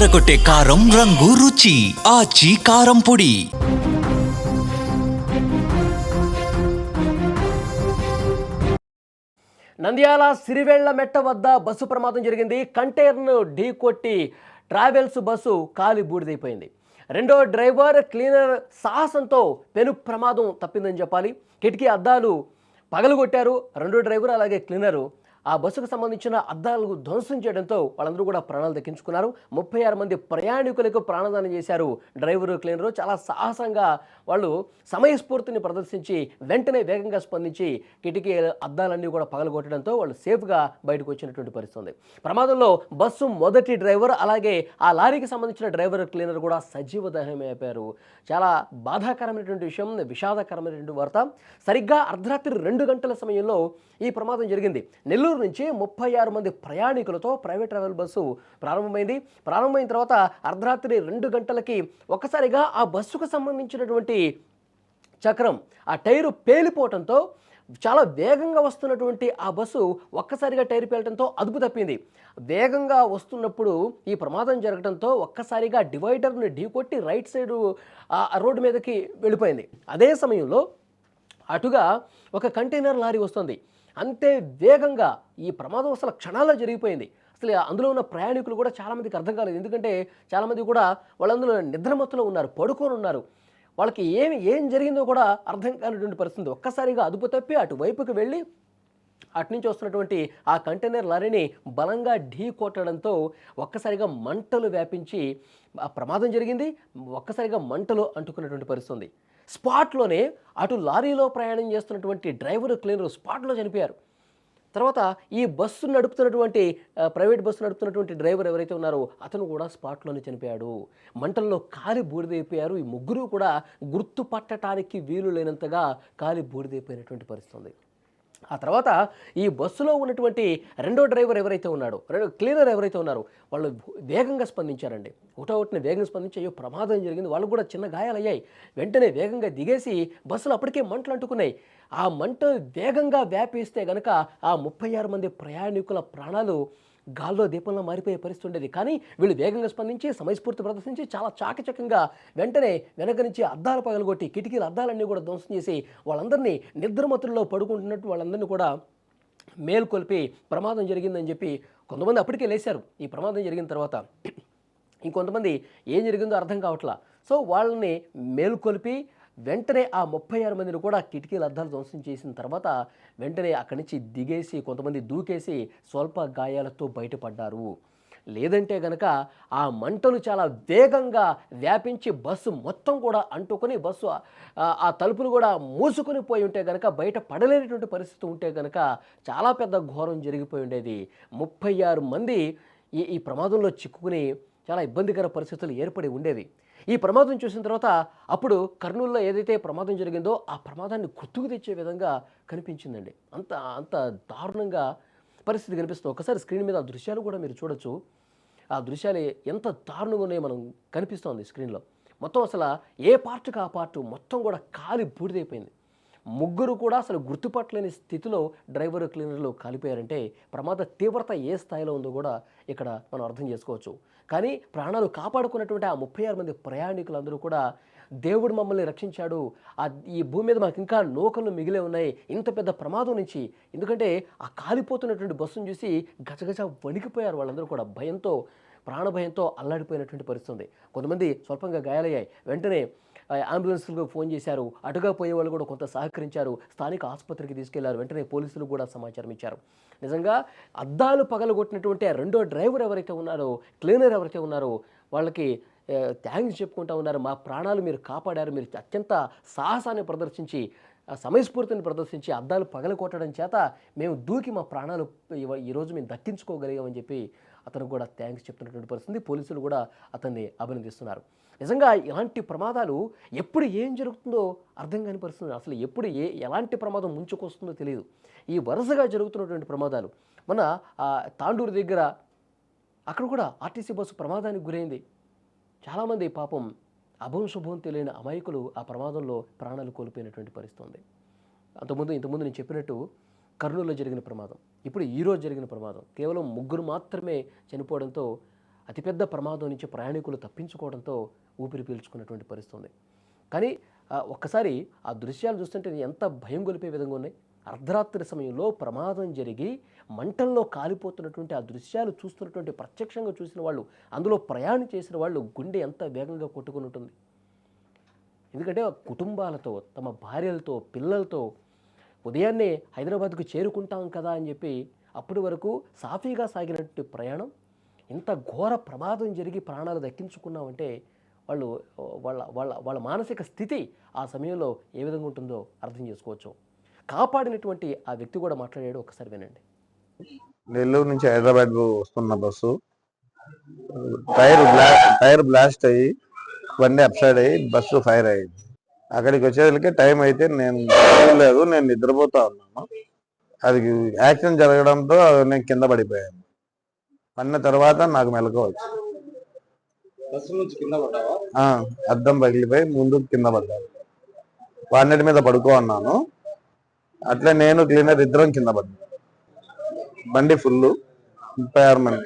అదరకొట్టే కారం రంగు రుచి ఆచి కారం పొడి. నంద్యాల సిరివెళ్ల మెట్ట వద్ద బస్సు ప్రమాదం జరిగింది. కంటైనర్ను ఢీకొట్టి ట్రావెల్స్ బస్సు కాలి బూడిదైపోయింది. రెండో డ్రైవర్ క్లీనర్ సాహసంతో పెను ప్రమాదం తప్పిందని చెప్పాలి. కిటికీ అద్దాలు పగలగొట్టారు రెండో డ్రైవర్ అలాగే క్లీనరు. ఆ బస్సుకు సంబంధించిన అద్దాలు ధ్వంసం చేయడంతో వాళ్ళందరూ కూడా ప్రాణాలు దక్కించుకున్నారు. 36 మంది ప్రయాణికులకు ప్రాణదానం చేశారు డ్రైవరు క్లీనరు. చాలా సాహసంగా వాళ్ళు సమయస్ఫూర్తిని ప్రదర్శించి వెంటనే వేగంగా స్పందించి కిటికీ అద్దాలన్నీ కూడా పగలగొట్టడంతో వాళ్ళు సేఫ్గా బయటకు వచ్చినటువంటి పరిస్థితి. ప్రమాదంలో బస్సు మొదటి డ్రైవర్ అలాగే ఆ లారీకి సంబంధించిన డ్రైవర్ క్లీనర్ కూడా సజీవ దహనమైపోయారు. చాలా బాధాకరమైనటువంటి విషయం, విషాదకరమైనటువంటి వార్త. సరిగ్గా అర్ధరాత్రి 2 గంటల సమయంలో ఈ ప్రమాదం జరిగింది. నెల్లూరు నుంచి 36 మంది ప్రయాణికులతో ప్రైవేట్ ట్రావెల్ బస్సు ప్రారంభమైన తర్వాత అర్ధరాత్రి 2 గంటలకి ఒక్కసారిగా ఆ బస్సుకు సంబంధించినటువంటి చక్రం ఆ టైరు పేలిపోవడంతో చాలా వేగంగా వస్తున్నటువంటి ఆ బస్సు ఒక్కసారిగా టైర్ పేలటంతో అదుపు తప్పింది. వేగంగా వస్తున్నప్పుడు ఈ ప్రమాదం జరగడంతో ఒక్కసారిగా డివైడర్ని ఢీకొట్టి రైట్ సైడు రోడ్డు మీదకి వెళ్ళిపోయింది. అదే సమయంలో అటుగా ఒక కంటైనర్ లారీ వస్తుంది. అంతే వేగంగా ఈ ప్రమాదం అసలు క్షణాల్లో జరిగిపోయింది. అసలు అందులో ఉన్న ప్రయాణికులు కూడా చాలామందికి అర్థం కాలేదు. ఎందుకంటే చాలామంది కూడా వాళ్ళందులో నిద్రమత్తులో ఉన్నారు, పడుకొని ఉన్నారు. వాళ్ళకి ఏం జరిగిందో కూడా అర్థం కానిటువంటి పరిస్థితి. ఒక్కసారిగా అదుపు తప్పి అటువైపుకి వెళ్ళి అటు నుంచి వస్తున్నటువంటి ఆ కంటైనర్ లారీని బలంగా ఢీ కొట్టడంతో ఒక్కసారిగా మంటలు వ్యాపించి ఆ ప్రమాదం జరిగింది. ఒక్కసారిగా మంటలు అంటుకున్నటువంటి పరిస్థితి. స్పాట్లోనే అటు లారీలో ప్రయాణం చేస్తున్నటువంటి డ్రైవరు క్లీనరు స్పాట్లో చనిపోయారు. తర్వాత ఈ బస్సు నడుపుతున్నటువంటి ప్రైవేట్ బస్సు నడుపుతున్నటువంటి డ్రైవర్ ఎవరైతే ఉన్నారో అతను కూడా స్పాట్లోనే చనిపోయాడు. మంటల్లో కాలి బూడిదైపోయారు. ఈ ముగ్గురు కూడా గుర్తుపట్టడానికి వీలు లేనంతగా కాలి బూడిదైపోయినటువంటి పరిస్థితి. ఆ తర్వాత ఈ బస్సులో ఉన్నటువంటి రెండో డ్రైవర్ ఎవరైతే ఉన్నాడో, క్లీనర్ ఎవరైతే ఉన్నారో వాళ్ళు వేగంగా స్పందించారండి. ఒకటొకటిని వేగంగా స్పందించి అయ్యో ప్రమాదం జరిగింది, వాళ్ళు కూడా చిన్న గాయాలయ్యాయి. వెంటనే వేగంగా దిగేసి బస్సులు అప్పటికే మంటలు అంటుకున్నాయి. ఆ మంట వేగంగా వ్యాపిస్తే గనక ఆ 36 మంది ప్రయాణికుల ప్రాణాలు గాల్లో దీపంలో మారిపోయే పరిస్థితి ఉండేది. కానీ వీళ్ళు వేగంగా స్పందించి సమయస్ఫూర్తి ప్రదర్శించి చాలా చాకచక్యంగా వెంటనే వెనక నుంచి అద్దాలు పగలగొట్టి కిటికీల అద్దాలన్నీ కూడా ధ్వంసం చేసి వాళ్ళందరినీ నిద్రమత్తుల్లో పడుకుంటున్నట్టు వాళ్ళందరినీ కూడా మేల్కొల్పి ప్రమాదం జరిగిందని చెప్పి కొంతమంది అప్పటికే లేచారు. ఈ ప్రమాదం జరిగిన తర్వాత ఇంకొంతమంది ఏం జరిగిందో అర్థం కావట్లా. సో వాళ్ళని మేల్కొల్పి వెంటనే ఆ 36 మందిని కూడా కిటికీల అద్దాలు ధ్వంసం చేసిన తర్వాత వెంటనే అక్కడి నుంచి దిగేసి కొంతమంది దూకేసి స్వల్ప గాయాలతో బయటపడ్డారు. లేదంటే గనక ఆ మంటలు చాలా వేగంగా వ్యాపించి బస్సు మొత్తం కూడా అంటుకొని బస్సు ఆ తలుపులు కూడా మూసుకొని పోయి ఉంటే గనక బయట పడలేనటువంటి పరిస్థితి ఉంటే గనక చాలా పెద్ద ఘోరం జరిగిపోయి ఉండేది. 36 మంది ఈ ప్రమాదంలో చిక్కుకుని చాలా ఇబ్బందికర పరిస్థితులు ఏర్పడి ఉండేవి. ఈ ప్రమాదం చూసిన తర్వాత అప్పుడు కర్నూలులో ఏదైతే ప్రమాదం జరిగిందో ఆ ప్రమాదాన్ని గుర్తుకు తెచ్చే విధంగా కనిపించిందండి. అంత అంత దారుణంగా పరిస్థితి కనిపిస్తుంది. ఒకసారి స్క్రీన్ మీద ఆ దృశ్యాలు కూడా మీరు చూడొచ్చు. ఆ దృశ్యాలు ఎంత దారుణంగా ఉన్నాయో మనం కనిపిస్తోంది స్క్రీన్లో. మొత్తం అసలు ఏ పార్ట్కి ఆ పార్ట్ మొత్తం కూడా కాలి బూడిదైపోయింది. ముగ్గురు కూడా అసలు గుర్తుపట్టలేని స్థితిలో డ్రైవర్ క్లీనర్లు కాలిపోయారంటే ప్రమాద తీవ్రత ఏ స్థాయిలో ఉందో కూడా ఇక్కడ మనం అర్థం చేసుకోవచ్చు. కానీ ప్రాణాలు కాపాడుకున్నటువంటి ఆ 36 మంది ప్రయాణికులందరూ కూడా దేవుడు మమ్మల్ని రక్షించాడు, ఈ భూమి మీద మాకు ఇంకా నూకలు మిగిలే ఉన్నాయి ఇంత పెద్ద ప్రమాదం నుంచి. ఎందుకంటే ఆ కాలిపోతున్నటువంటి బస్సును చూసి గజగజ వణికిపోయారు వాళ్ళందరూ కూడా. భయంతో ప్రాణభయంతో అల్లాడిపోయినటువంటి పరిస్థితి. కొంతమంది స్వల్పంగా గాయాలయ్యాయి. వెంటనే అంబులెన్స్లకు ఫోన్ చేశారు. అటుగా పోయే వాళ్ళు కూడా కొంత సహకరించారు. స్థానిక ఆసుపత్రికి తీసుకెళ్లారు. వెంటనే పోలీసులు కూడా సమాచారం ఇచ్చారు. నిజంగా అద్దాలు పగలగొట్టినటువంటి రెండో డ్రైవర్ ఎవరైతే ఉన్నారో, క్లీనర్ ఎవరైతే ఉన్నారో వాళ్ళకి థ్యాంక్స్ చెప్పుకుంటా ఉన్నారు. మా ప్రాణాలు మీరు కాపాడారు, మీరు అత్యంత సాహసాన్ని ప్రదర్శించి సమయస్ఫూర్తిని ప్రదర్శించి అద్దాలు పగలగొట్టడం చేత మేము దూకి మా ప్రాణాలు ఈరోజు మేము దక్కించుకోగలిగామని చెప్పి అతను కూడా థ్యాంక్స్ చెప్తున్నటువంటి పరిస్థితి. పోలీసులు కూడా అతన్ని అభినందిస్తున్నారు. నిజంగా ఇలాంటి ప్రమాదాలు ఎప్పుడు ఏం జరుగుతుందో అర్థం కాని పరిస్థితి. అసలు ఎప్పుడు ఎలాంటి ప్రమాదం ముంచుకొస్తుందో తెలియదు. ఈ వరుసగా జరుగుతున్నటువంటి ప్రమాదాలు మన తాండూరు దగ్గర అక్కడ కూడా ఆర్టీసీ బస్సు ప్రమాదానికి గురైంది. చాలామంది పాపం అభం శుభం తెలియని అమాయకులు ఆ ప్రమాదంలో ప్రాణాలు కోల్పోయినటువంటి పరిస్థితి ఉంది. ఇంతకుముందు నేను చెప్పినట్టు కర్నూలులో జరిగిన ప్రమాదం, ఇప్పుడు ఈరోజు జరిగిన ప్రమాదం కేవలం ముగ్గురు మాత్రమే చనిపోవడంతో అతిపెద్ద ప్రమాదం నుంచి ప్రయాణికులు తప్పించుకోవడంతో ఊపిరి పీల్చుకున్నటువంటి పరిస్థితి ఉంది. కానీ ఒక్కసారి ఆ దృశ్యాలు చూస్తుంటే ఎంత భయం గొలిపే విధంగా ఉన్నాయి. అర్ధరాత్రి సమయంలో ప్రమాదం జరిగి మంటల్లో కాలిపోతున్నటువంటి ఆ దృశ్యాలు చూస్తున్నటువంటి ప్రత్యక్షంగా చూసిన వాళ్ళు, అందులో ప్రయాణం చేసిన వాళ్ళు గుండె ఎంత వేగంగా కొట్టుకుని ఉంటుంది. ఎందుకంటే కుటుంబాలతో, తమ భార్యలతో, పిల్లలతో ఉదయాన్నే హైదరాబాద్కు చేరుకుంటాం కదా అని చెప్పి అప్పటి వరకు సాఫీగా సాగినటువంటి ప్రయాణం ఇంత ఘోర ప్రమాదం జరిగి ప్రాణాలు దక్కించుకున్నామంటే వాళ్ళు వాళ్ళ వాళ్ళ వాళ్ళ మానసిక స్థితి ఆ సమయంలో ఏ విధంగా ఉంటుందో అర్థం చేసుకోవచ్చు. కాపాడినటువంటి ఆ వ్యక్తి కూడా మాట్లాడాడు, ఒకసారి వినండి. నెల్లూరు నుంచి హైదరాబాద్ వస్తున్న బస్సు టైర్ బ్లాస్ట్ అయ్యి బండి అప్సైడ్ అయ్యి బస్సు ఫైర్ అయ్యింది. అక్కడికి వచ్చేసరికి టైం అయితే నేను లేదు, నేను నిద్రపోతా ఉన్నాను. అది యాక్సిడెంట్ జరగడంతో నేను కింద పడిపోయాను. పడిన తర్వాత నాకు మెలకువ వచ్చింది. అద్దం పగిలిపోయి ముందు కింద పడ్డాను. వాన్నిటి మీద పడుకో అన్నాను. అట్లే నేను క్లీనర్ ఇద్దరం కింద పడ్డాను. బండి ఫుల్ 36 మంది.